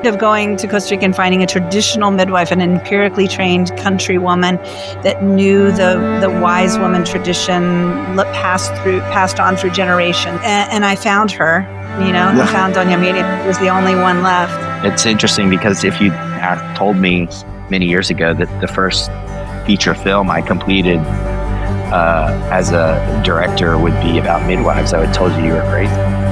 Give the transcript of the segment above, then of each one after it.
of going to Costa Rica and finding a traditional midwife, an empirically trained country woman that knew the wise woman tradition passed on through generations. And I found her, I found Doña Miriam. It was the only one left. It's interesting because if you had told me many years ago that the first feature film I completed as a director would be about midwives, I would have told you were crazy.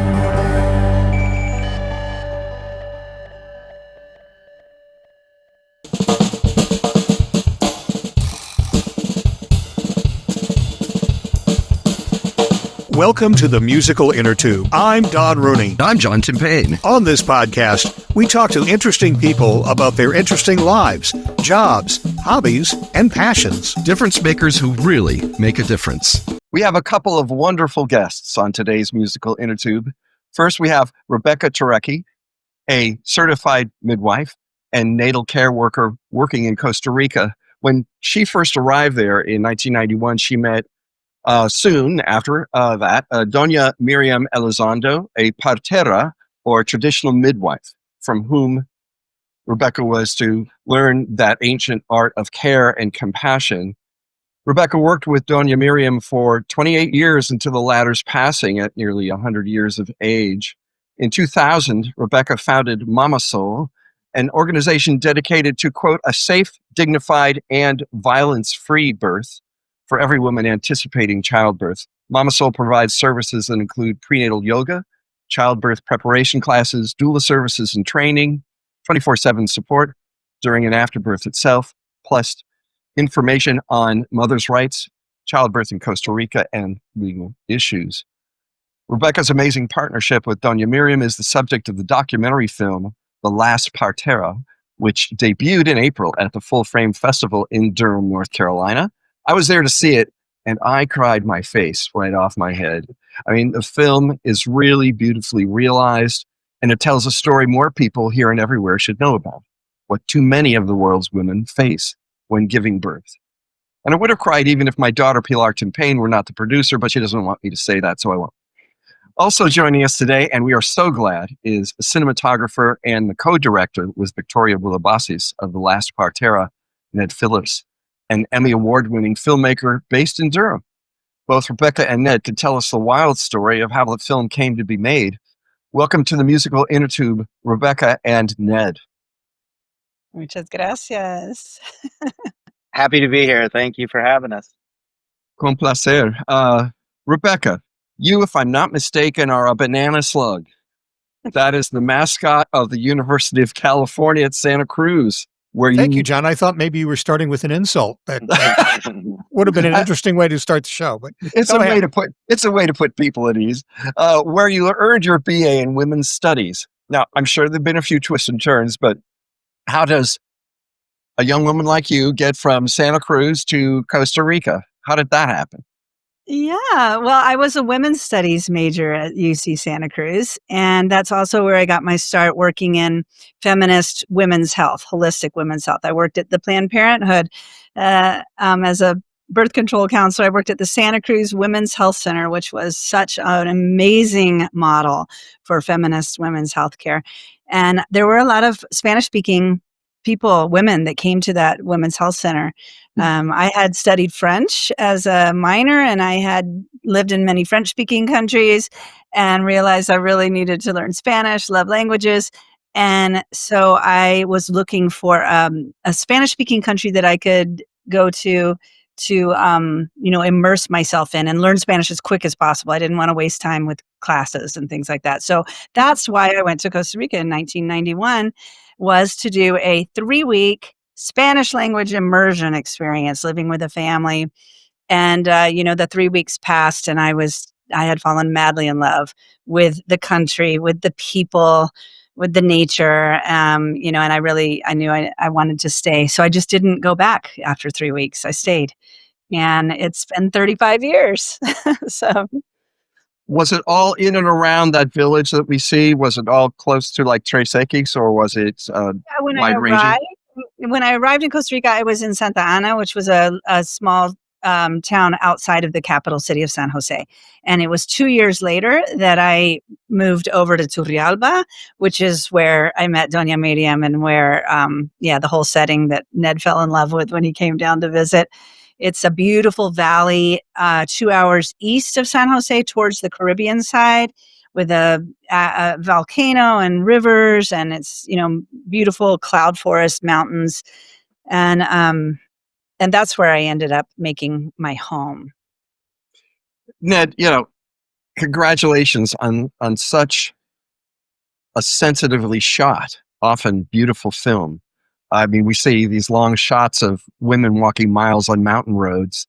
Welcome to the musical Innertube. I'm Don Rooney. I'm John Timpane. On this podcast, we talk to interesting people about their interesting lives, jobs, hobbies, and passions. Difference makers who really make a difference. We have a couple of wonderful guests on today's musical Innertube. First, we have Rebecca Turecky, a certified midwife and natal care worker working in Costa Rica. When she first arrived there in 1991, she met soon after that, Doña Miriam Elizondo, a partera, or traditional midwife, from whom Rebecca was to learn that ancient art of care and compassion. Rebecca worked with Doña Miriam for 28 years until the latter's passing at nearly 100 years of age. In 2000, Rebecca founded Mama Soul, an organization dedicated to, quote, a safe, dignified, and violence-free birth for every woman anticipating childbirth. Mama Soul provides services that include prenatal yoga, childbirth preparation classes, doula services and training, 24/7 support during and after birth itself, plus information on mothers' rights, childbirth in Costa Rica, and legal issues. Rebecca's amazing partnership with Doña Miriam is the subject of the documentary film, The Last Partera, which debuted in April at the Full Frame Festival in Durham, North Carolina. I was there to see it, and I cried my face right off my head. I mean, the film is really beautifully realized, and it tells a story more people here and everywhere should know about, what too many of the world's women face when giving birth. And I would have cried even if my daughter, Pilar Timpane, were not the producer, but she doesn't want me to say that, so I won't. Also joining us today, and we are so glad, is a cinematographer and the co-director with Victoria Bullabasis of The Last Partera, Ned Phillips, an Emmy Award-winning filmmaker based in Durham. Both Rebecca and Ned could tell us the wild story of how the film came to be made. Welcome to the musical Innertube, Rebecca and Ned. Muchas gracias. Happy to be here. Thank you for having us. Con placer. Rebecca, you, if I'm not mistaken, are a banana slug. That is the mascot of the University of California at Santa Cruz. Thank you, John. I thought maybe you were starting with an insult. That would have been an interesting way to start the show. But it's a way to put people at ease. Where you earned your BA in Women's Studies. Now, I'm sure there've been a few twists and turns, but how does a young woman like you get from Santa Cruz to Costa Rica? How did that happen? Yeah, well, I was a women's studies major at UC Santa Cruz, and that's also where I got my start working in feminist women's health, holistic women's health. I worked at the Planned Parenthood as a birth control counselor. I worked at the Santa Cruz Women's Health Center, which was such an amazing model for feminist women's health care. And there were a lot of Spanish-speaking women that came to that Women's Health Center. I had studied French as a minor, and I had lived in many French-speaking countries and realized I really needed to learn Spanish, love languages. And so I was looking for a Spanish-speaking country that I could go to immerse myself in and learn Spanish as quick as possible. I didn't want to waste time with classes and things like that. So that's why I went to Costa Rica in 1991, was to do a 3-week Spanish language immersion experience, living with a family. And, the 3 weeks passed, and I had fallen madly in love with the country, with the people, with the nature, and I knew I wanted to stay. So I just didn't go back after 3 weeks. I stayed, and it's been 35 years. So, was it all in and around that village that we see? Was it all close to like Tres Equis, or was it wide-ranging? When I arrived in Costa Rica, I was in Santa Ana, which was a small town outside of the capital city of San Jose. And it was 2 years later that I moved over to Turrialba, which is where I met Doña Miriam and where, the whole setting that Ned fell in love with when he came down to visit. It's a beautiful valley, 2 hours east of San Jose towards the Caribbean side, with a volcano and rivers, and it's, beautiful cloud forest mountains. And that's where I ended up making my home. Ned, congratulations on such a sensitively shot, often beautiful film. I mean, we see these long shots of women walking miles on mountain roads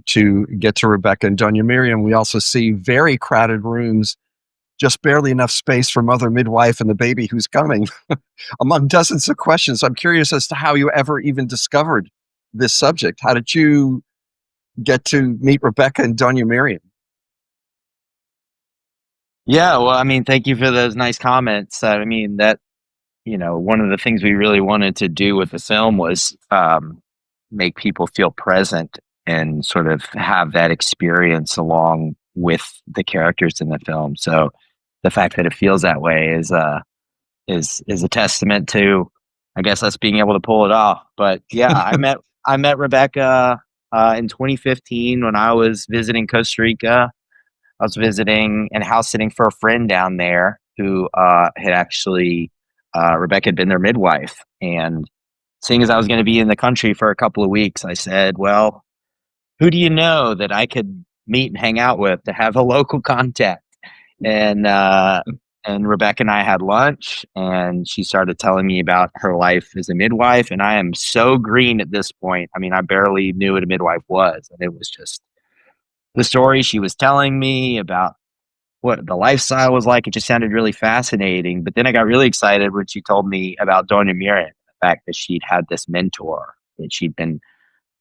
to get to Rebecca and Doña Miriam. We also see very crowded rooms, just barely enough space for mother, midwife, and the baby who's coming, among dozens of questions. I'm curious as to how you ever even discovered this subject. How did you get to meet Rebecca and Doña Miriam? Yeah, well, I mean, thank you for those nice comments. I mean, that, one of the things we really wanted to do with the film was make people feel present and sort of have that experience along with the characters in the film. So the fact that it feels that way is a testament to, I guess, us being able to pull it off. But yeah, I met Rebecca in 2015 when I was visiting Costa Rica. I was visiting and house sitting for a friend down there who had actually, Rebecca had been their midwife. And seeing as I was going to be in the country for a couple of weeks, I said, well, who do you know that I could meet and hang out with to have a local contact? And Rebecca and I had lunch, and she started telling me about her life as a midwife. And I am so green at this point. I mean, I barely knew what a midwife was. And it was just the story she was telling me about what the lifestyle was like. It just sounded really fascinating. But then I got really excited when she told me about Doña Miriam, the fact that she'd had this mentor that she'd been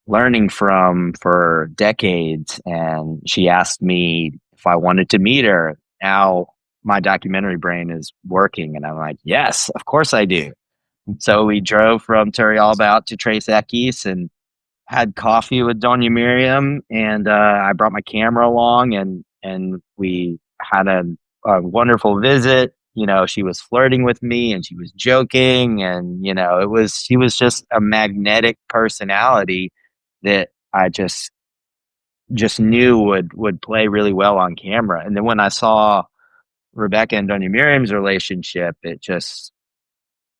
learning from for decades. And she asked me if I wanted to meet her. Now my documentary brain is working, and I'm like, yes, of course I do. So we drove from Turrialba out to Tres Equis and had coffee with Doña Miriam, and I brought my camera along, and we had a wonderful visit. She was flirting with me, and she was joking, and she was just a magnetic personality that I just knew would play really well on camera. And then when I saw Rebecca and Doña Miriam's relationship, it just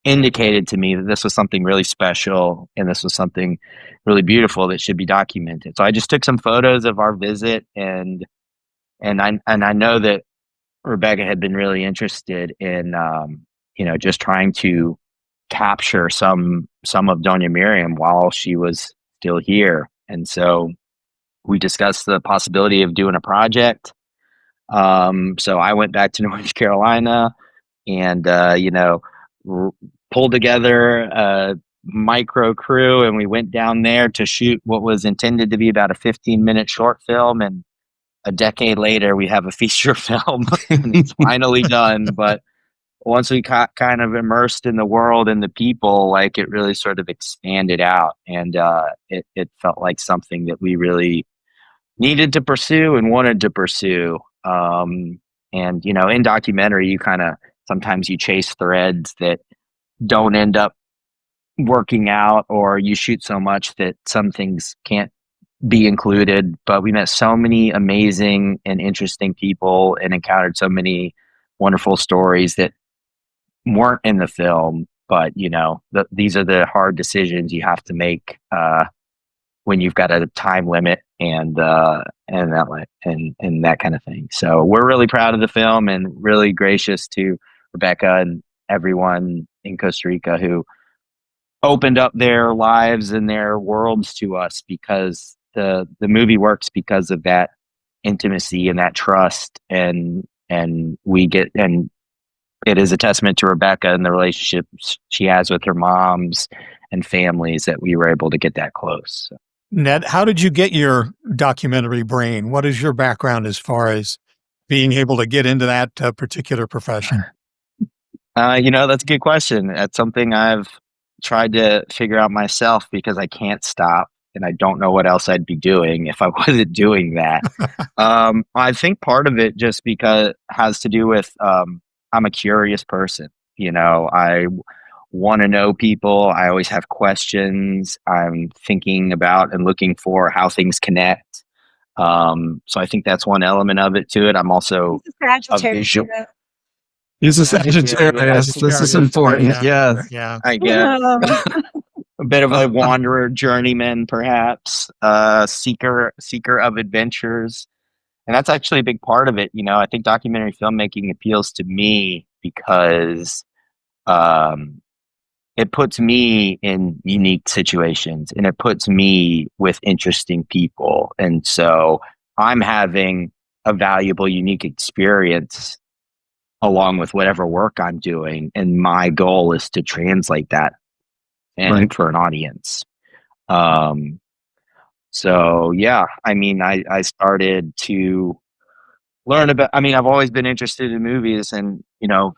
indicated to me that this was something really special and this was something really beautiful that should be documented. So I just took some photos of our visit, and I know that Rebecca had been really interested in just trying to capture some of Doña Miriam while she was still here. And so we discussed the possibility of doing a project. So I went back to North Carolina and pulled together a micro crew, and we went down there to shoot what was intended to be about a 15-minute short film. And a decade later, we have a feature film, and it's finally done. But once we got kind of immersed in the world and the people, like, it really sort of expanded out, and it felt like something that we really needed to pursue and wanted to pursue. And in documentary, you kind of sometimes you chase threads that don't end up working out, or you shoot so much that some things can't be included. But we met so many amazing and interesting people and encountered so many wonderful stories that weren't in the film. But these are the hard decisions you have to make when you've got a time limit and that kind of thing. So we're really proud of the film and really gracious to Rebecca and everyone in Costa Rica who opened up their lives and their worlds to us, because the movie works because of that intimacy and that trust, and it is a testament to Rebecca and the relationships she has with her moms and families that we were able to get that close. Ned, how did you get your documentary brain? What is your background as far as being able to get into that particular profession? That's a good question. That's something I've tried to figure out myself, because I can't stop. and I don't know what else I'd be doing if I wasn't doing that. I think part of it just because has to do with I'm a curious person. I want to know people. I always have questions. I'm thinking about and looking for how things connect. So I think that's one element of it to it. I'm also a visual. He's a Sagittarius. This is important. Yeah. Yeah. I guess a bit of a wanderer, journeyman, perhaps, seeker of adventures, and that's actually a big part of it. I think documentary filmmaking appeals to me because it puts me in unique situations and it puts me with interesting people, and so I'm having a valuable, unique experience along with whatever work I'm doing, and my goal is to translate that and for an audience. So yeah, I started to learn about, I've always been interested in movies, and,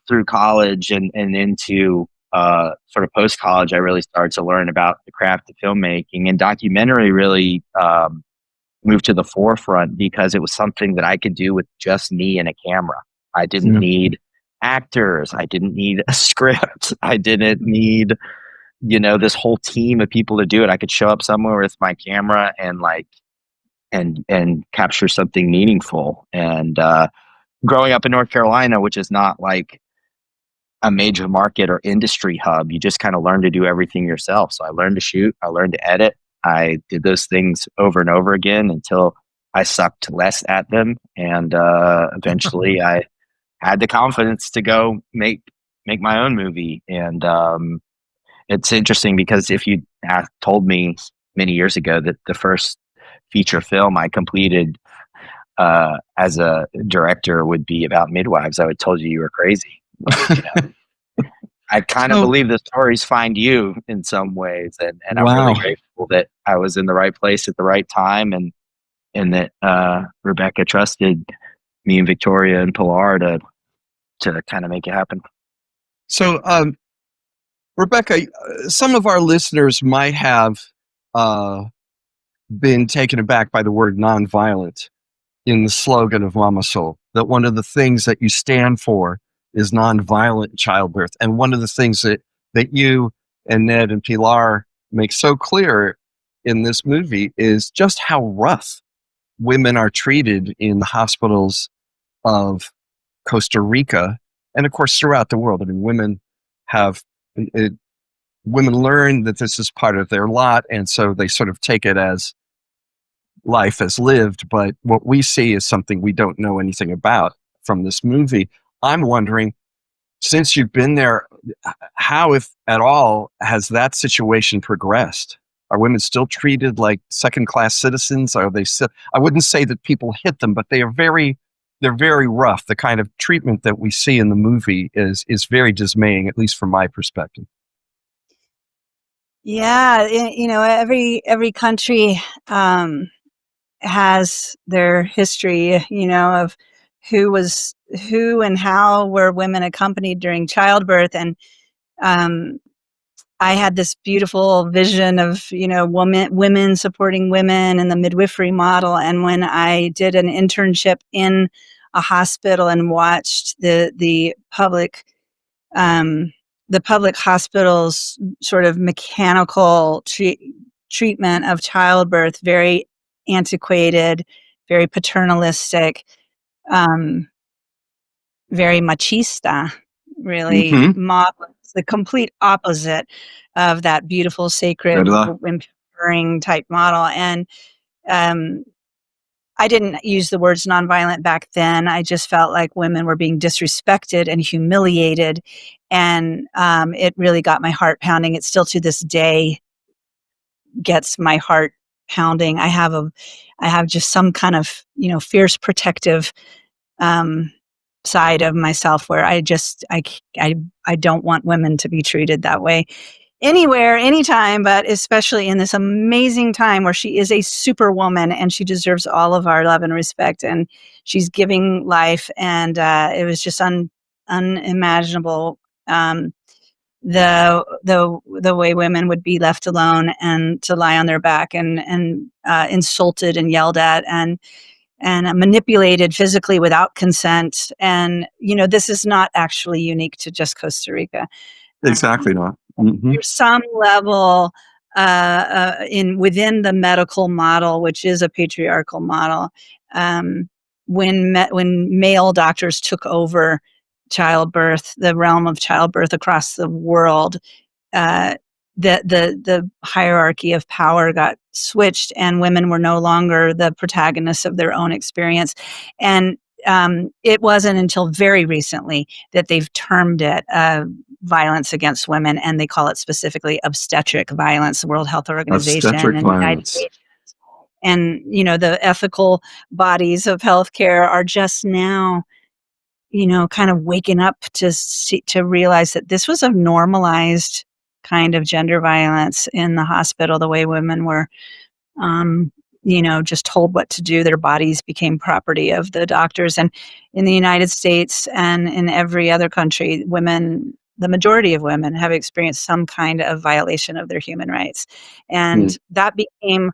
through college and into, sort of post college, I really started to learn about the craft of filmmaking, and documentary really, moved to the forefront because it was something that I could do with just me and a camera. I didn't need actors. I didn't need a script. I didn't need, this whole team of people to do it. I could show up somewhere with my camera and and capture something meaningful. And growing up in North Carolina, which is not like a major market or industry hub, you just kind of learn to do everything yourself. So I learned to shoot, I learned to edit. I did those things over and over again until I sucked less at them. And eventually I had the confidence to go make my own movie. And it's interesting because if you told me many years ago that the first feature film I completed as a director would be about midwives, I would have told you were crazy. I kind of believe the stories find you in some ways, and I'm really grateful that I was in the right place at the right time, and that Rebecca trusted me and Victoria and Pilar to kind of make it happen. So, Rebecca, some of our listeners might have been taken aback by the word nonviolent in the slogan of Mama Soul, that one of the things that you stand for is nonviolent childbirth. And one of the things that you and Ned and Pilar make so clear in this movie is just how rough women are treated in the hospitals of Costa Rica, and of course throughout the world. Women learn that this is part of their lot, and so they sort of take it as life as lived. But what we see is something we don't know anything about from this movie. I'm wondering, since you've been there, how, if at all, has that situation progressed? Are women still treated like second-class citizens? Are they still, I wouldn't say that people hit them, but they're very rough. The kind of treatment that we see in the movie is very dismaying, at least from my perspective. Yeah, every country has their history, of who and how were women accompanied during childbirth. And I had this beautiful vision of, women supporting women and the midwifery model. And when I did an internship in a hospital and watched the public hospital's sort of mechanical treatment of childbirth, very antiquated, very paternalistic, very machista, really, model. It's the complete opposite of that beautiful, sacred, empowering type model. And I didn't use the words nonviolent back then. I just felt like women were being disrespected and humiliated. And it really got my heart pounding. It still to this day gets my heart pounding. I have just some kind of, fierce protective side of myself where I don't want women to be treated that way anywhere, anytime, but especially in this amazing time where she is a superwoman and she deserves all of our love and respect, and she's giving life. And it was just unimaginable the way women would be left alone and to lie on their back and insulted and yelled at and manipulated physically without consent. And this is not actually unique to just Costa Rica. Exactly not. Mm-hmm. There's some level within the medical model, which is a patriarchal model. When male doctors took over childbirth, the realm of childbirth across the world, the hierarchy of power got switched, and women were no longer the protagonists of their own experience. And it wasn't until very recently that they've termed it violence against women, and they call it specifically obstetric violence. The World Health Organization Obstetric and violence. United Nations. And the ethical bodies of healthcare are just now, kind of waking up to realize that this was a normalized kind of gender violence in the hospital. The way women were, just told what to do. Their bodies became property of the doctors. And in the United States and in every other country, the majority of women have experienced some kind of violation of their human rights. And that became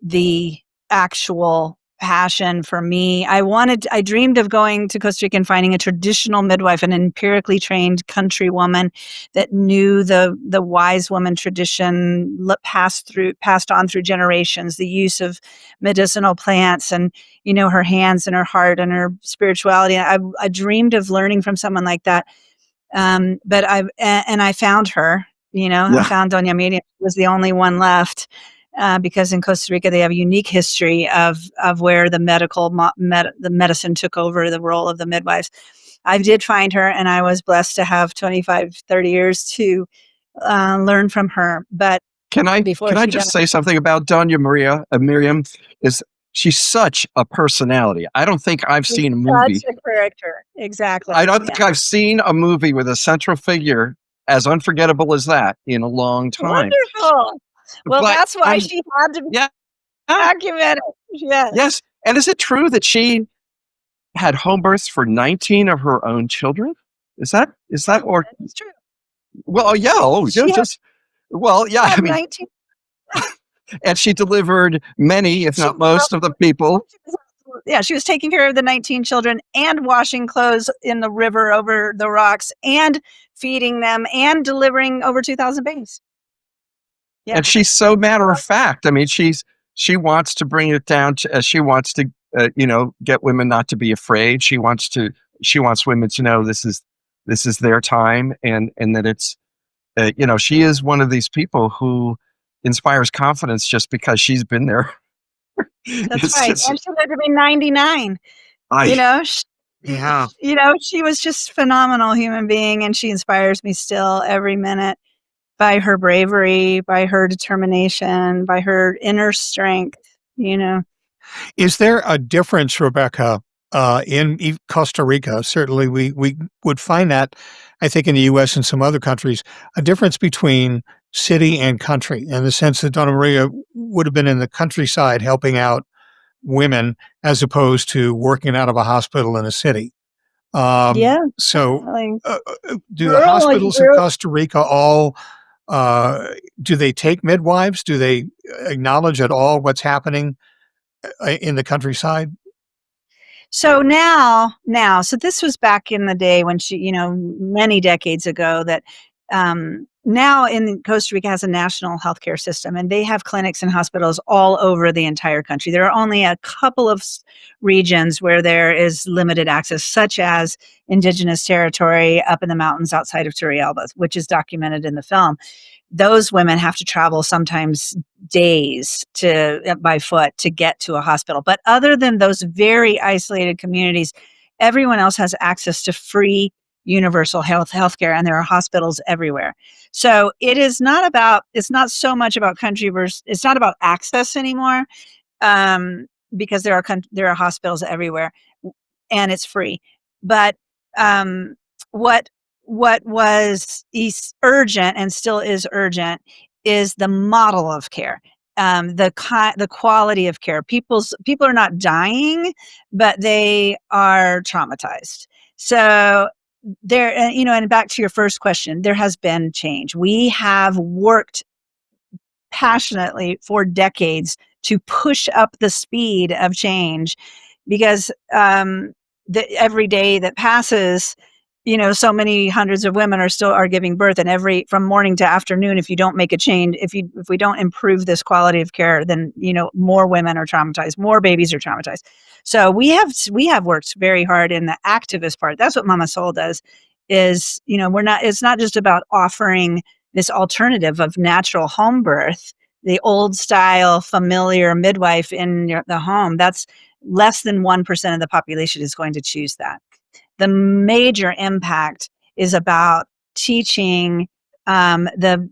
the actual passion for me. I dreamed of going to Costa Rica and finding a traditional midwife, an empirically trained country woman that knew the wise woman tradition, passed on through generations, the use of medicinal plants, and her hands and her heart and her spirituality. I dreamed of learning from someone like that. But I found her. I found Doña Miriam. Was the only one left. Because in Costa Rica they have a unique history of where the the medicine took over the role of the midwives. I did find her, and I was blessed to have 25, 30 years to learn from her. But can I just say something about Doña Miriam? She's such a personality. I don't think I've seen a movie. Such a character, exactly. I don't think I've seen a movie with a central figure as unforgettable as that in a long time. Wonderful. Well, that's why she had to be documented. Yes. And is it true that she had home births for 19 of her own children? Is that or? It's true. Well, yeah. I mean, 19. And she delivered many, if not most, of the people. Yeah, she was taking care of the 19 children and washing clothes in the river over the rocks and feeding them and delivering over 2,000 babies. Yeah. And she's so matter of fact. I mean, she wants to bring it down to, she wants to, get women not to be afraid. She wants women to know this is their time, and that it's, she is one of these people who inspires confidence just because she's been there. That's right. And she lived to be 99. She was just a phenomenal human being, and she inspires me still every minute by her bravery, by her determination, by her inner strength, Is there a difference, Rebecca, in Costa Rica? Certainly we would find that, I think, in the U.S. and some other countries, a difference between city and country, in the sense that Donna Maria would have been in the countryside helping out women as opposed to working out of a hospital in a city. So do the hospitals in Costa Rica all, do they take midwives? Do they acknowledge at all what's happening in the countryside? So now, so this was back in the day when she, many decades ago, that now in Costa Rica has a national healthcare system, and they have clinics and hospitals all over the entire country. There are only a couple of regions where there is limited access, such as indigenous territory up in the mountains outside of Turrialba, which is documented in the film. Those women have to travel sometimes days by foot to get to a hospital. But other than those very isolated communities, everyone else has access to free universal healthcare, and there are hospitals everywhere. So it's not so much about country versus, it's not about access anymore, because there are hospitals everywhere, and it's free. But what was urgent and still is urgent is the model of care, the quality of care. People are not dying, but they are traumatized. So there, and back to your first question, there has been change. We have worked passionately for decades to push up the speed of change, because every day that passes, so many hundreds of women are giving birth, and from morning to afternoon, if you don't make a change, if we don't improve this quality of care, then more women are traumatized, more babies are traumatized. So we have worked very hard in the activist part. That's what Mama Soul does. Is it's not just about offering this alternative of natural home birth, the old style familiar midwife in the home. That's less than 1% of the population is going to choose that. The major impact is about teaching the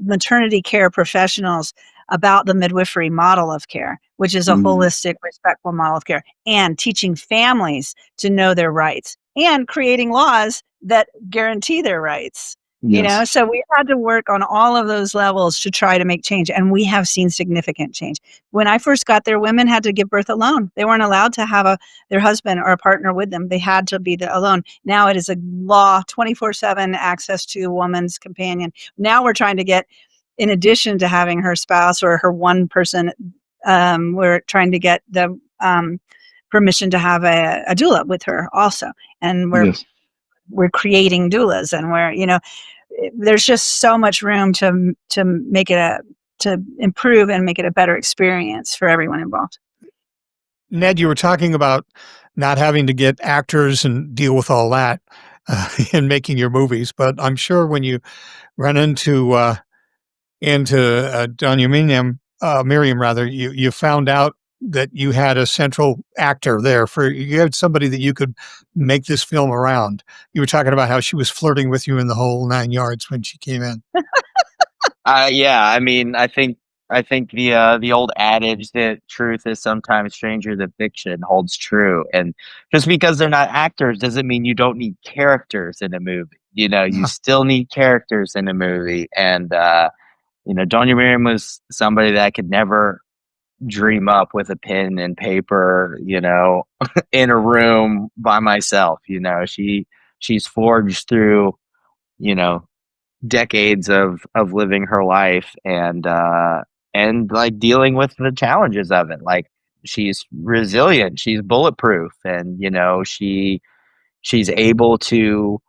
maternity care professionals about the midwifery model of care, which is a holistic, respectful model of care, and teaching families to know their rights and creating laws that guarantee their rights. Yes. So we had to work on all of those levels to try to make change, and we have seen significant change. When I first got there, women had to give birth alone. They weren't allowed to have their husband or a partner with them. They had to be alone. Now it is a law, 24/7 access to a woman's companion. Now we're trying to get, in addition to having her spouse or her one person, we're trying to get the permission to have a doula with her also. And we're creating doulas, and there's just so much room to make it to improve and make it a better experience for everyone involved. Ned, you were talking about not having to get actors and deal with all that in making your movies, but I'm sure when you run into Donya Miriam, you found out that you had a central actor there. You had somebody that you could make this film around. You were talking about how she was flirting with you in the whole 9 yards when she came in. Yeah, I mean, I think the old adage that truth is sometimes stranger than fiction holds true. And just because they're not actors doesn't mean you don't need characters in a movie. You still need characters in a movie. And Donya Miriam was somebody that I could never dream up with a pen and paper, in a room by myself. She's forged through, decades of living her life, and like dealing with the challenges of it. Like, she's resilient, she's bulletproof, and she's able to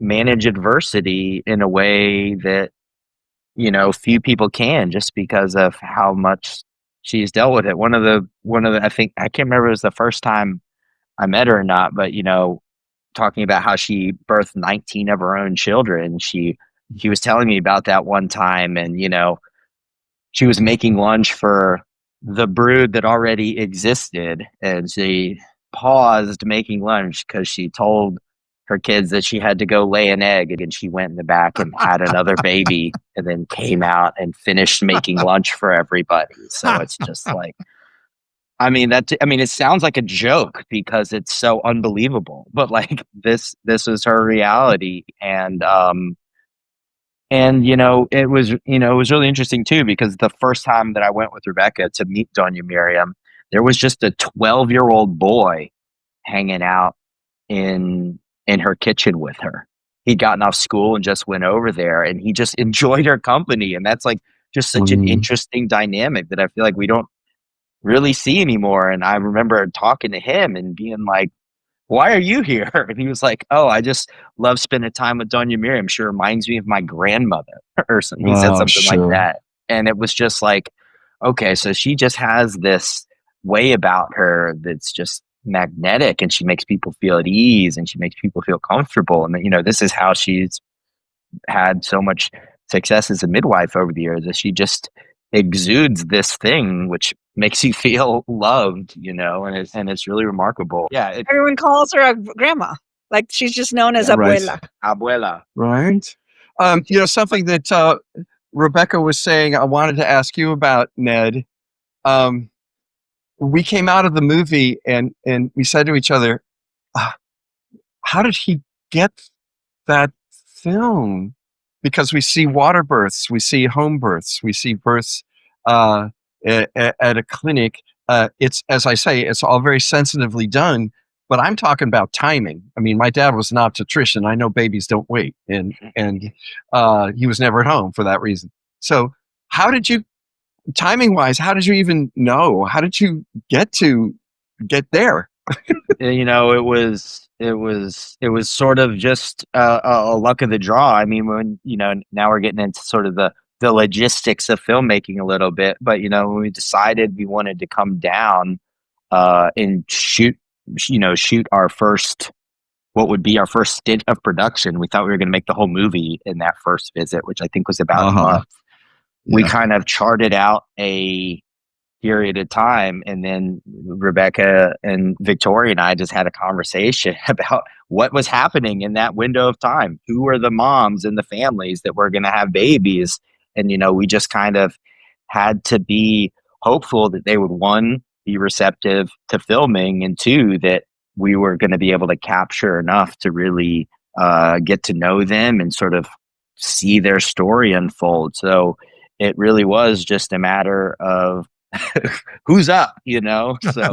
manage adversity in a way that few people can, just because of how much she's dealt with it. One of the I think, I can't remember if it was the first time I met her or not, but talking about how she birthed 19 of her own children. She was telling me about that one time, and she was making lunch for the brood that already existed, and she paused making lunch because she told her kids that she had to go lay an egg, and she went in the back and had another baby, and then came out and finished making lunch for everybody. So it's just like, it sounds like a joke because it's so unbelievable, but like this is her reality. And it was really interesting too, because the first time that I went with Rebecca to meet Donya Miriam, there was just a 12-year-old boy hanging out in her kitchen with her. He'd gotten off school and just went over there, and he just enjoyed her company. And that's like just such an interesting dynamic that I feel like we don't really see anymore. And I remember talking to him and being like, "Why are you here?" And he was like, "Oh, I just love spending time with Donya Miriam. She reminds me of my grandmother," or something. He said something like that. And it was just like, okay, so she just has this way about her that's just magnetic, and she makes people feel at ease, and she makes people feel comfortable. And this is how she's had so much success as a midwife over the years, that she just exudes this thing which makes you feel loved, and it's really remarkable. Yeah, everyone calls her a grandma, like she's just known as abuela. Abuela, right? Something that Rebecca was saying, I wanted to ask you about, Ned. We came out of the movie and we said to each other, how did he get that film? Because we see water births, we see home births, we see births at a clinic. It's, as I say, it's all very sensitively done, but I'm talking about timing. I mean, my dad was an obstetrician. I know babies don't wait, and he was never at home for that reason. So, how did you, timing wise, how did you even know? How did you get there? It was sort of just a luck of the draw. I mean, when now we're getting into sort of the logistics of filmmaking a little bit, but when we decided we wanted to come down and shoot our first, what would be our first stint of production. We thought we were going to make the whole movie in that first visit, which I think was about a month. We kind of charted out a period of time, and then Rebecca and Victoria and I just had a conversation about what was happening in that window of time. Who were the moms and the families that were going to have babies? And we just kind of had to be hopeful that they would, one, be receptive to filming, and two, that we were going to be able to capture enough to really get to know them and sort of see their story unfold. So it really was just a matter of who's up, So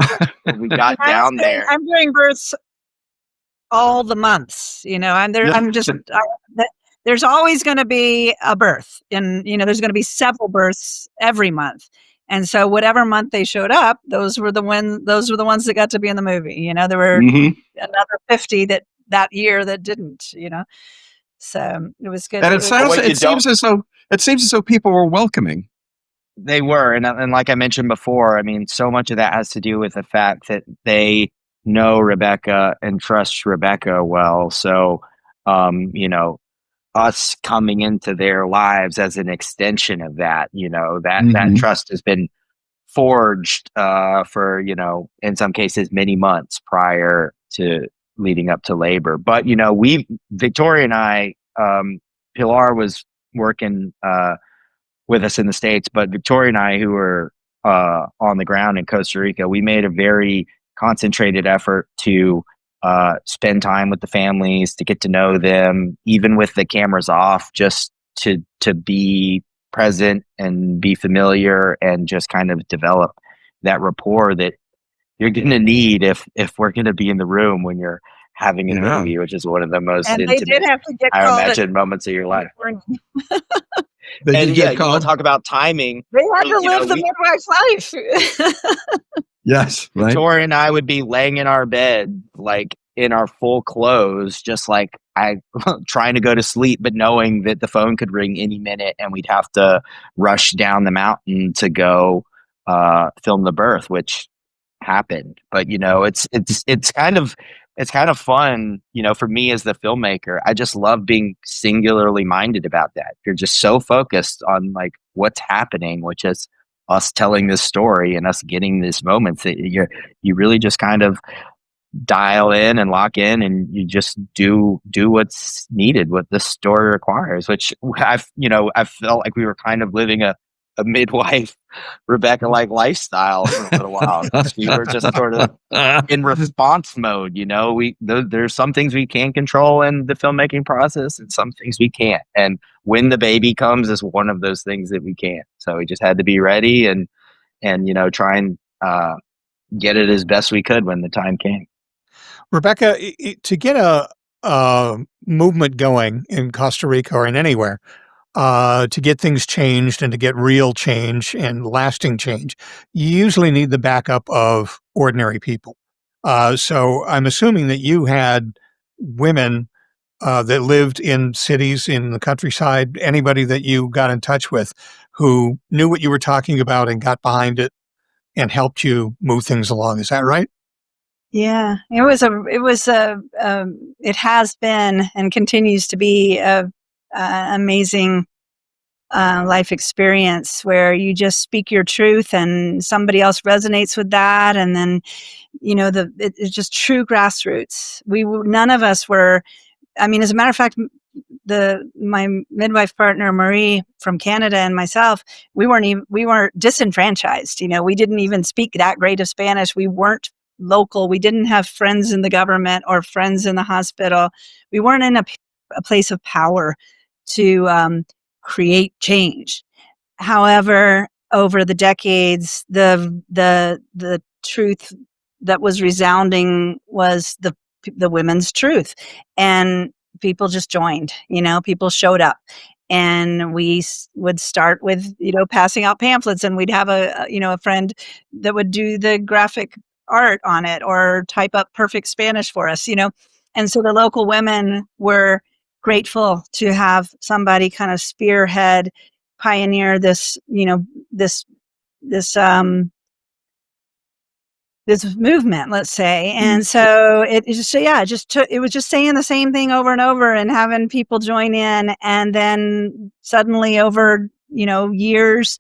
we got down there. I'm doing births all the months, I'm there. There's always going to be a birth, and there's going to be several births every month. And so whatever month they showed up, those were the ones that got to be in the movie. There were another 50 that year that didn't, So it was good. And it seems as though people were welcoming. They were, and like I mentioned before, I mean, so much of that has to do with the fact that they know Rebecca and trust Rebecca well. So, us coming into their lives as an extension of that, that trust has been forged for, in some cases, many months prior to leading up to labor. But, Victoria and I, Pilar was working with us in the States, but Victoria and I, who were on the ground in Costa Rica, we made a very concentrated effort to spend time with the families, to get to know them, even with the cameras off, just to be present and be familiar and just kind of develop that rapport that you're going to need if we're going to be in the room when you're having a movie, which is one of the most intimate, I imagine, moments of your life. And you want to talk about timing. They had to live the midwife's life. Yes, right. Victoria and I would be laying in our bed, like in our full clothes, just like trying to go to sleep, but knowing that the phone could ring any minute and we'd have to rush down the mountain to go film the birth, which happened. But it's kind of fun, for me as the filmmaker. I just love being singularly minded about that. You're just so focused on like what's happening, which is us telling this story and us getting these moments that you really just kind of dial in and lock in, and you just do what's needed, what the story requires, which I felt like we were kind of living a midwife Rebecca-like lifestyle for a little while. We were just sort of in response mode. There's some things we can control in the filmmaking process and some things we can't. And when the baby comes is one of those things that we can't. So we just had to be ready and try and get it as best we could when the time came. Rebecca, to get a movement going in Costa Rica or in anywhere, to get things changed and to get real change and lasting change, you usually need the backup of ordinary people. So I'm assuming that you had women that lived in cities, in the countryside, anybody that you got in touch with who knew what you were talking about and got behind it and helped you move things along. Is that right? Yeah, it has been and continues to be a amazing life experience where you just speak your truth and somebody else resonates with that, and then it's just true grassroots. None of us were. I mean, as a matter of fact, my midwife partner Marie from Canada and myself, we weren't disenfranchised. We didn't even speak that great of Spanish. We weren't local. We didn't have friends in the government or friends in the hospital. We weren't in a place of power to create change. However, over the decades, the truth that was resounding was the women's truth, and people just joined. People showed up, and we would start with passing out pamphlets, and we'd have a friend that would do the graphic art on it or type up perfect Spanish for us. And so the local women were grateful to have somebody kind of spearhead, pioneer this this this movement, let's say. And so it was just saying the same thing over and over and having people join in. And then suddenly over, years,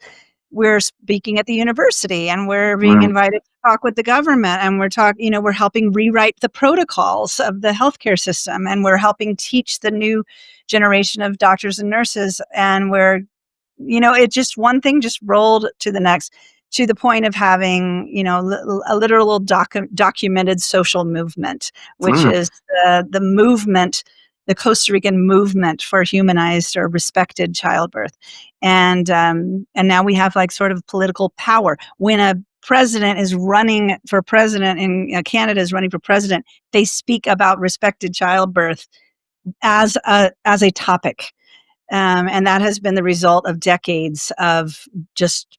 we're speaking at the university, and we're being invited to talk with the government, and we're helping rewrite the protocols of the healthcare system, and we're helping teach the new generation of doctors and nurses. And it just, one thing just rolled to the next, to the point of having, a literal documented social movement, which is the movement, the Costa Rican movement for humanized or respected childbirth. And now we have like sort of political power. When a president is running for president and Canada is running for president, they speak about respected childbirth as a topic. And that has been the result of decades of just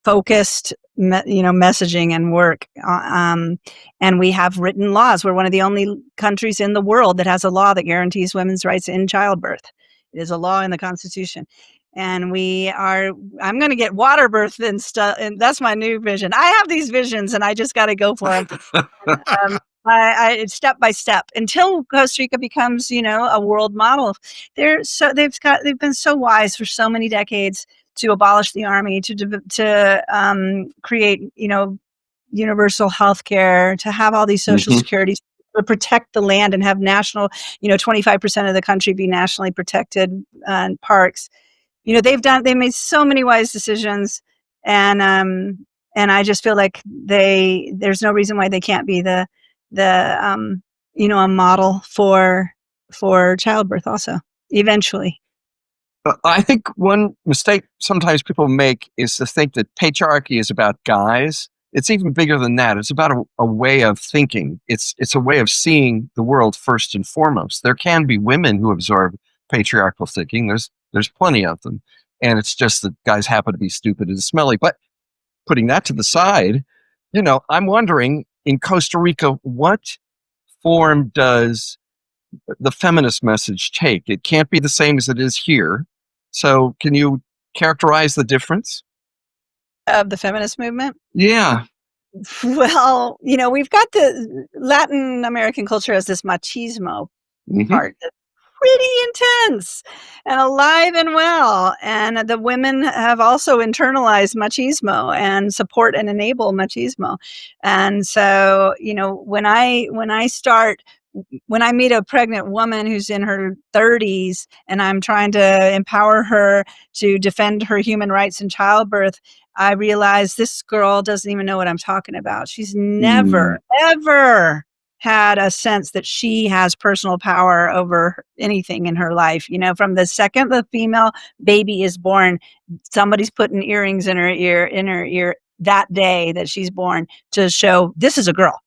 focused, messaging and work. And we have written laws. We're one of the only countries in the world that has a law that guarantees women's rights in childbirth. It is a law in the Constitution. And I'm going to get water birth and stuff. And that's my new vision. I have these visions and I just got to go for them. I step by step until Costa Rica becomes, a world model. They've been so wise for so many decades to abolish the army, to create, universal health care, to have all these social securities, to protect the land and have national, 25% of the country be nationally protected parks. They made so many wise decisions, and I just feel like there's no reason why they can't be a model for childbirth also eventually. I think one mistake sometimes people make is to think that patriarchy is about guys. It's even bigger than that. It's about a way of thinking. It's a way of seeing the world first and foremost. There can be women who absorb patriarchal thinking. There's plenty of them. And it's just that guys happen to be stupid and smelly. But putting that to the side, I'm wondering, in Costa Rica, what form does the feminist message take? It can't be the same as it is here. So can you characterize the difference of the feminist movement? Yeah. Well, we've got the Latin American culture as this machismo part that's pretty intense and alive and well. And the women have also internalized machismo and support and enable machismo. And so, when I meet a pregnant woman who's in her 30s and I'm trying to empower her to defend her human rights in childbirth, I realize this girl doesn't even know what I'm talking about. She's never, ever had a sense that she has personal power over anything in her life. From the second the female baby is born, somebody's putting earrings in her ear that day that she's born to show this is a girl.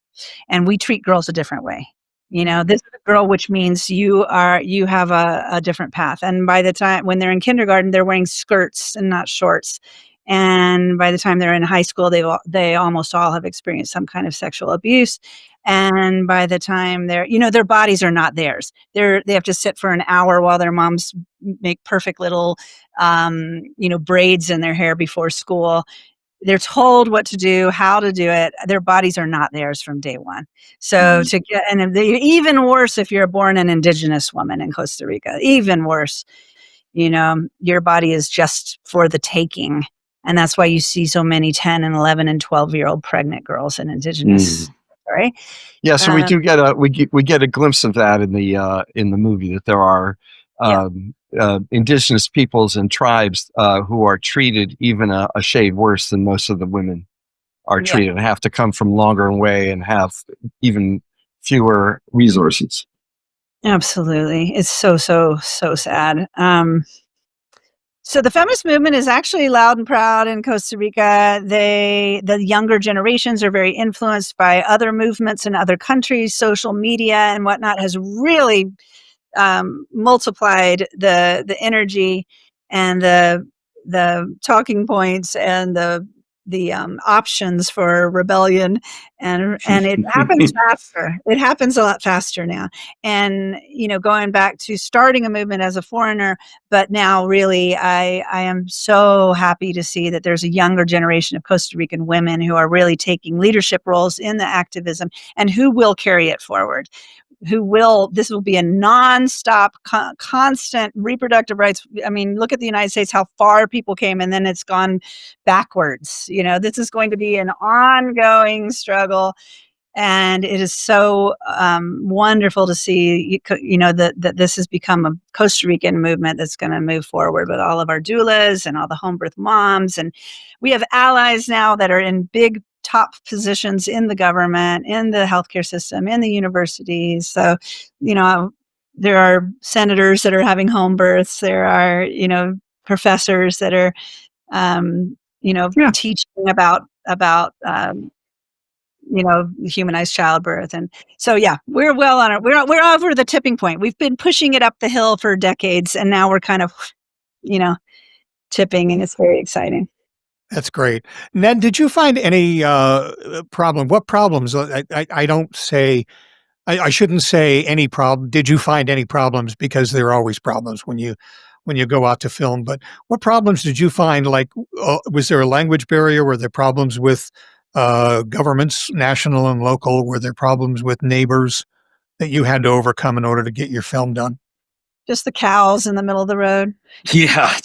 And we treat girls a different way. This is a girl, which means you have a different path. And by the time when they're in kindergarten, they're wearing skirts and not shorts. And by the time they're in high school, they almost all have experienced some kind of sexual abuse. And by the time their bodies are not theirs. They have to sit for an hour while their moms make perfect little, braids in their hair before school. They're told what to do, how to do it. Their bodies are not theirs from day one. So even worse if you're born an indigenous woman in Costa Rica, even worse, your body is just for the taking. And that's why you see so many 10 and 11 and 12-year-old pregnant girls in indigenous. Right? Yeah. So we do get a glimpse of that in the movie, that there are, indigenous peoples and tribes who are treated even a shade worse than most of the women are treated, and have to come from longer away and have even fewer resources. Absolutely. It's so sad. So the feminist movement is actually loud and proud in Costa Rica. The younger generations are very influenced by other movements in other countries. Social media and whatnot has really multiplied the energy and the talking points and the options for rebellion, and it happens faster. It happens a lot faster now. And going back to starting a movement as a foreigner, but now really I am so happy to see that there's a younger generation of Costa Rican women who are really taking leadership roles in the activism and who will carry it forward. This will be a nonstop, constant reproductive rights. I mean, look at the United States, how far people came, and then it's gone backwards. This is going to be an ongoing struggle. And it is so wonderful to see, that this has become a Costa Rican movement that's going to move forward with all of our doulas and all the home birth moms. And we have allies now that are in big top positions in the government, in the healthcare system, in the universities. So, there are senators that are having home births. There are, professors that are, teaching about humanized childbirth. And so, we're well on it. We're over the tipping point. We've been pushing it up the hill for decades, and now we're kind of, tipping, and it's very exciting. That's great. Ned, did you find any problem? What problems? I don't say, I shouldn't say any problem. Did you find any problems? Because there are always problems when you go out to film. But what problems did you find? Like, was there a language barrier? Were there problems with governments, national and local? Were there problems with neighbors that you had to overcome in order to get your film done? Just the cows in the middle of the road. Yeah,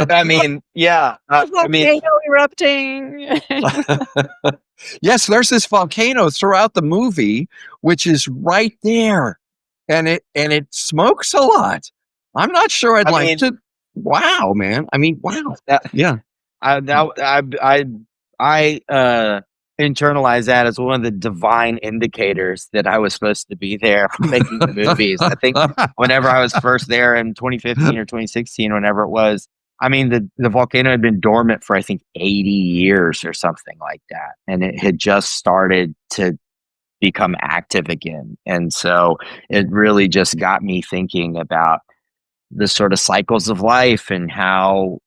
I mean, yeah. Volcano erupting. Yes, there's this volcano throughout the movie, which is right there, and it smokes a lot. I'm not sure I'd like to. Wow, man! I mean, wow. Yeah. I internalize that as one of the divine indicators that I was supposed to be there making the movies. I think whenever I was first there in 2015 or 2016, whenever it was, I mean, the volcano had been dormant for, I think, 80 years or something like that. And it had just started to become active again. And so it really just got me thinking about the sort of cycles of life and how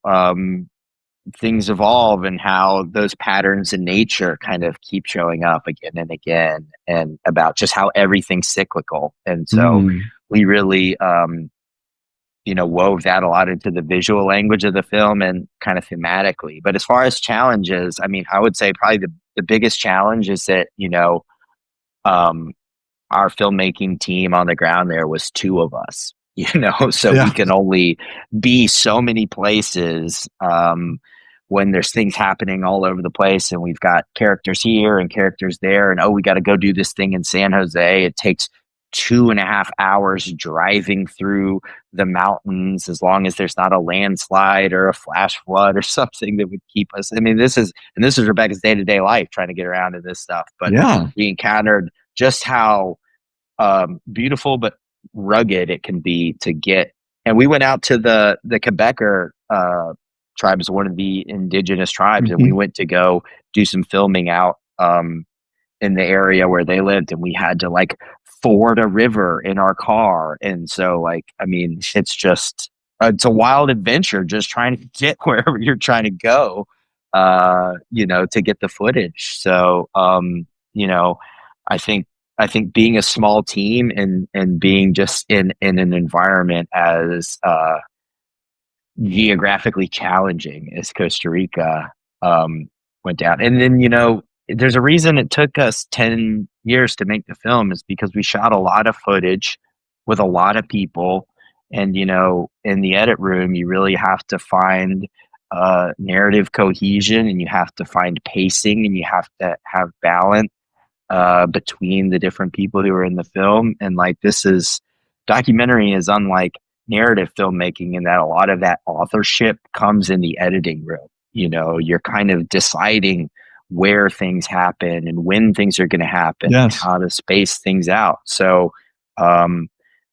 things evolve and how those patterns in nature kind of keep showing up again and again, and about just how everything's cyclical. And so we really, wove that a lot into the visual language of the film and kind of thematically. But as far as challenges, I mean, I would say probably the biggest challenge is that, our filmmaking team on the ground there was two of us, so we can only be so many places, when there's things happening all over the place, and we've got characters here and characters there, and we got to go do this thing in San Jose. It takes 2.5 hours driving through the mountains, as long as there's not a landslide or a flash flood or something that would keep us. I mean, this is Rebecca's day-to-day life, trying to get around to this stuff. But we encountered just how beautiful but rugged it can be to get. And we went out to the Quebecer tribe, is one of the indigenous tribes, and we went to go do some filming out in the area where they lived, and we had to ford a river in our car. And so I mean, it's a wild adventure just trying to get wherever you're trying to go, to get the footage. So I think being a small team and being just in an environment as geographically challenging as Costa Rica went down. And then, there's a reason it took us 10 years to make the film, is because we shot a lot of footage with a lot of people. And, in the edit room, you really have to find narrative cohesion, and you have to find pacing, and you have to have balance between the different people who are in the film. And documentary is unlike narrative filmmaking in that a lot of that authorship comes in the editing room. You're kind of deciding where things happen and when things are going to happen, and how to space things out. So,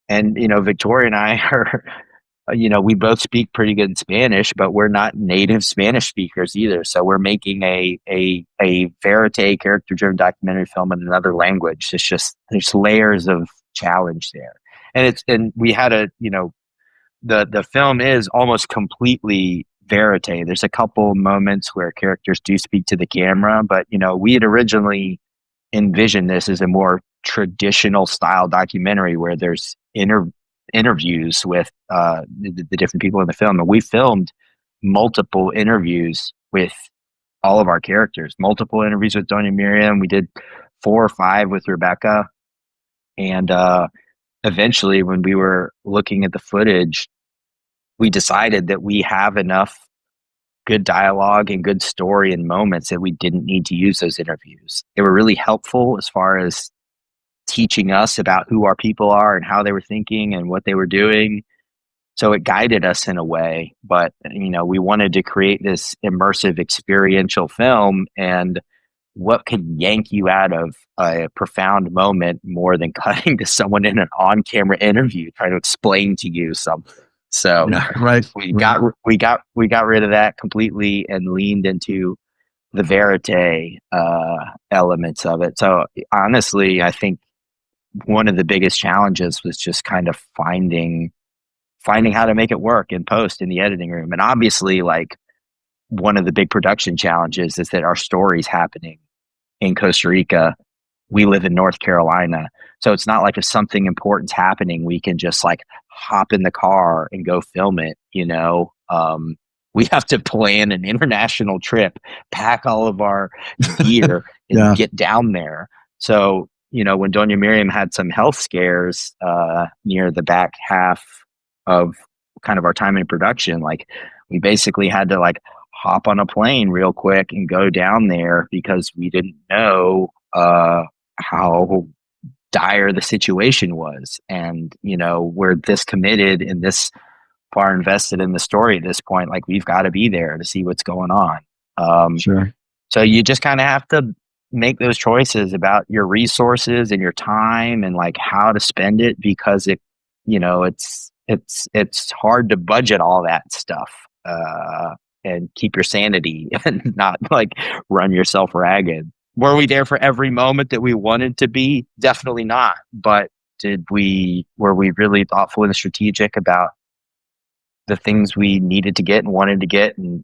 Victoria and I we both speak pretty good Spanish, but we're not native Spanish speakers either. So we're making a verite character-driven documentary film in another language. It's just there's layers of challenge there, and we had the film is almost completely verite. There's a couple moments where characters do speak to the camera, but we had originally envisioned this as a more traditional style documentary where there's interviews with the different people in the film, and we filmed multiple interviews with all of our characters, multiple interviews with Doña Miriam. We did 4 or 5 with Rebecca, and eventually when we were looking at the footage, we decided that we have enough good dialogue and good story and moments that we didn't need to use those interviews. They were really helpful as far as teaching us about who our people are and how they were thinking and what they were doing. So it guided us in a way, but we wanted to create this immersive experiential film, and what could yank you out of a profound moment more than cutting to someone in an on-camera interview trying to explain to you something. So right. we got rid of that completely and leaned into the verite elements of it. So honestly, I think one of the biggest challenges was just kind of finding how to make it work in post in the editing room. And obviously, like, one of the big production challenges is that our story's happening in Costa Rica. We live in North Carolina. So it's not like if something important's happening, we can just like hop in the car and go film it, we have to plan an international trip, pack all of our gear and get down there. So, when Doña Miriam had some health scares near the back half of kind of our time in production, like we basically had to like hop on a plane real quick and go down there because we didn't know how dire the situation was. And, we're this committed and this far invested in the story at this point, like we've got to be there to see what's going on. Sure. So you just kind of have to make those choices about your resources and your time and like how to spend it, because it's hard to budget all that stuff and keep your sanity and not like run yourself ragged. Were we there for every moment that we wanted to be? Definitely not. But were we really thoughtful and strategic about the things we needed to get and wanted to get and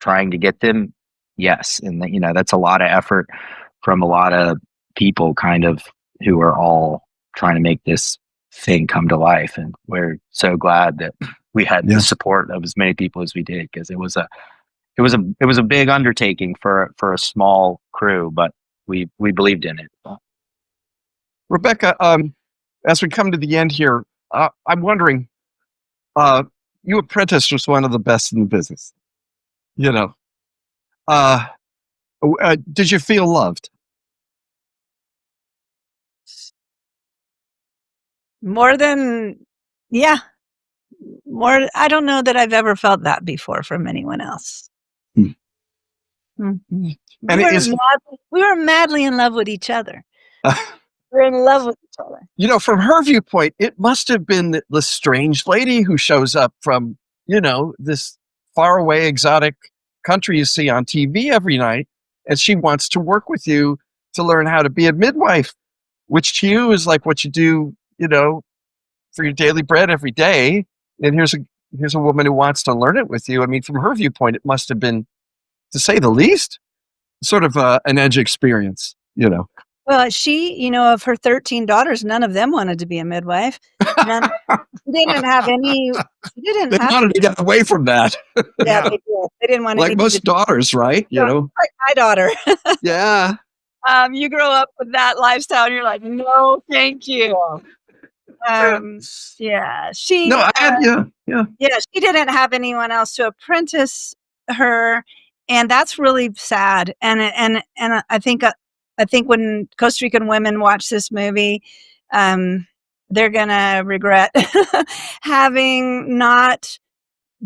trying to get them? Yes. And that's a lot of effort from a lot of people kind of who are all trying to make this thing come to life. And we're so glad that we had the support of as many people as we did, because it was a big undertaking for a small crew, but we believed in it. Rebecca, as we come to the end here, I'm wondering, you apprenticed was one of the best in the business. Did you feel loved? More. I don't know that I've ever felt that before from anyone else. Mm-hmm. We were madly in love with each other. We're in love with each other. From her viewpoint, it must have been the strange lady who shows up from, this faraway exotic country you see on TV every night, and she wants to work with you to learn how to be a midwife, which to you is like what you do, for your daily bread every day. And here's a woman who wants to learn it with you. I mean, from her viewpoint, it must have been, to say the least, sort of an edge experience, Well, she, of her 13 daughters, none of them wanted to be a midwife. They didn't have any. They wanted to get away from that. Yeah, they did. They didn't want like most daughters, right? Like my daughter. Yeah. You grow up with that lifestyle, and you're like, no, thank you. Yeah, she. No, yeah. She didn't have anyone else to apprentice her, and that's really sad. And I think when Costa Rican women watch this movie, they're gonna regret having not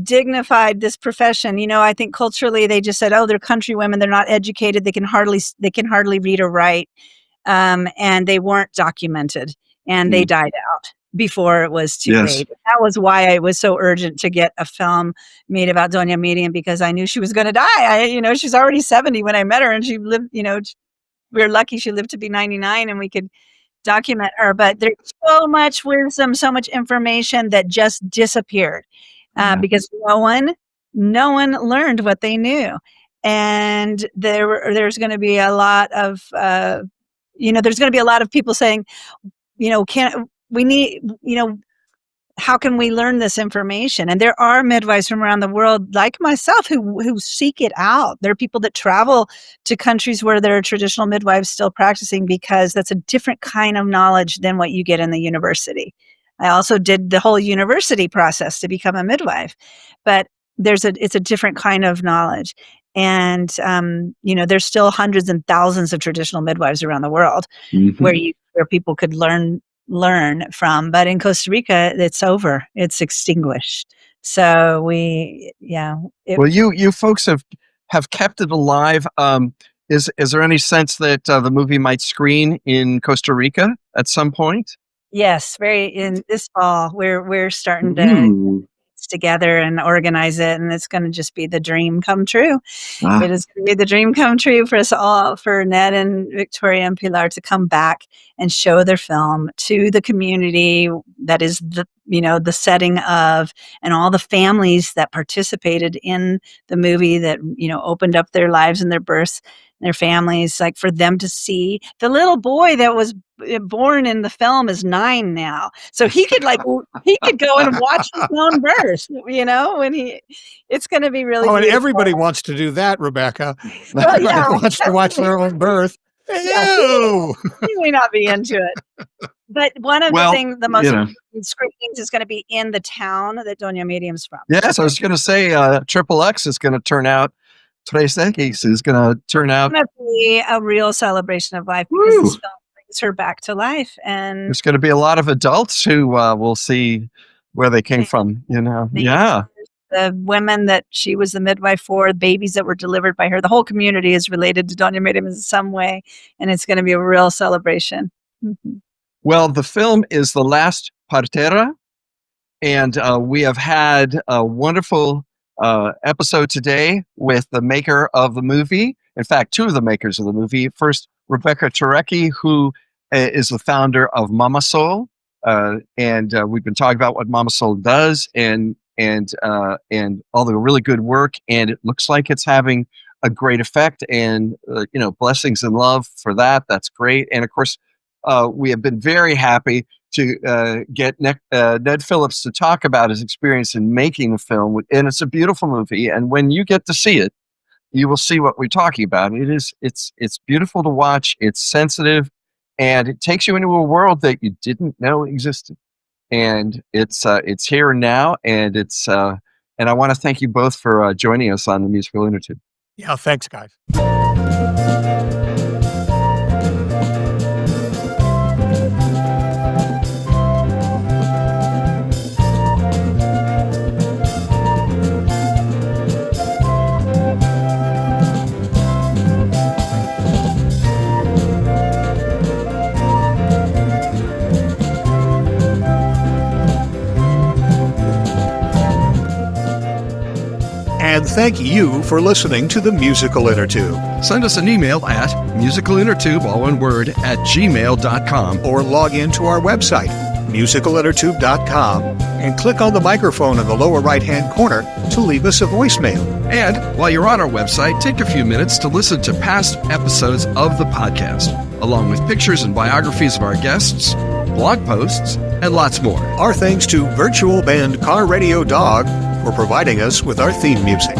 dignified this profession. I think culturally they just said, "Oh, they're country women. They're not educated. They can hardly read or write," and they weren't documented, and they died out. before it was too Yes. late. That was why it was so urgent to get a film made about Doña Miriam, because I knew she was going to die. She's already 70 when I met her, and she lived, we were lucky she lived to be 99 and we could document her. But there's so much wisdom, so much information that just disappeared because no one learned what they knew. And there's going to be a lot of, there's going to be a lot of people saying, how can we learn this information? And there are midwives from around the world, like myself, who seek it out. There are people that travel to countries where there are traditional midwives still practicing, because that's a different kind of knowledge than what you get in the university. I also did the whole university process to become a midwife, but it's a different kind of knowledge. And, there's still hundreds and thousands of traditional midwives around the world where people could learn from, but in Costa Rica, it's over. It's extinguished. So you folks have kept it alive. Is there any sense that the movie might screen in Costa Rica at some point? Yes, in this fall, we're starting to together and organize it, and it's going to just be the dream come true. It is going to be the dream come true for us all, for Ned and Victoria and Pilar to come back and show their film to the community that is the setting of, and all the families that participated in the movie that opened up their lives and their births, their families, like for them to see. The little boy that was born in the film is 9 now, so he could go and watch his own birth. It's going to be really. Oh, and beautiful. everybody wants to do that, Rebecca. Well, Everybody wants to watch their own birth. He may not be into it, but one of the most screenings is going to be in the town that Doña Miriam's from. Yes, I was going to say Triple X is going to turn out. Tres X is going to turn out. It's going to be a real celebration of life, because this film brings her back to life. And there's going to be a lot of adults who will see where they came from, The women that she was the midwife for, the babies that were delivered by her, the whole community is related to Doña Miriam in some way, and it's going to be a real celebration. Mm-hmm. Well, the film is The Last Partera, and we have had a wonderful episode today with the maker of the movie. In fact, 2 of the makers of the movie. First, Rebecca Turecky, who is the founder of Mama Soul, and we've been talking about what Mama Soul does and all the really good work. And it looks like it's having a great effect. And blessings and love for that. That's great. And of course, we have been very happy to get Ned Phillips to talk about his experience in making the film. And it's a beautiful movie. And when you get to see it, you will see what we're talking about. It's beautiful to watch. It's sensitive, and it takes you into a world that you didn't know existed. And it's here and now. And and I want to thank you both for joining us on the Musical Innertube. Yeah, thanks, guys. And thank you for listening to the Musical Innertube. Send us an email at musicalinnertube, all one word, @gmail.com. Or log into our website, musicalinnertube.com, and click on the microphone in the lower right-hand corner to leave us a voicemail. And while you're on our website, take a few minutes to listen to past episodes of the podcast, along with pictures and biographies of our guests, blog posts, and lots more. Our thanks to virtual band Car Radio Dog for providing us with our theme music.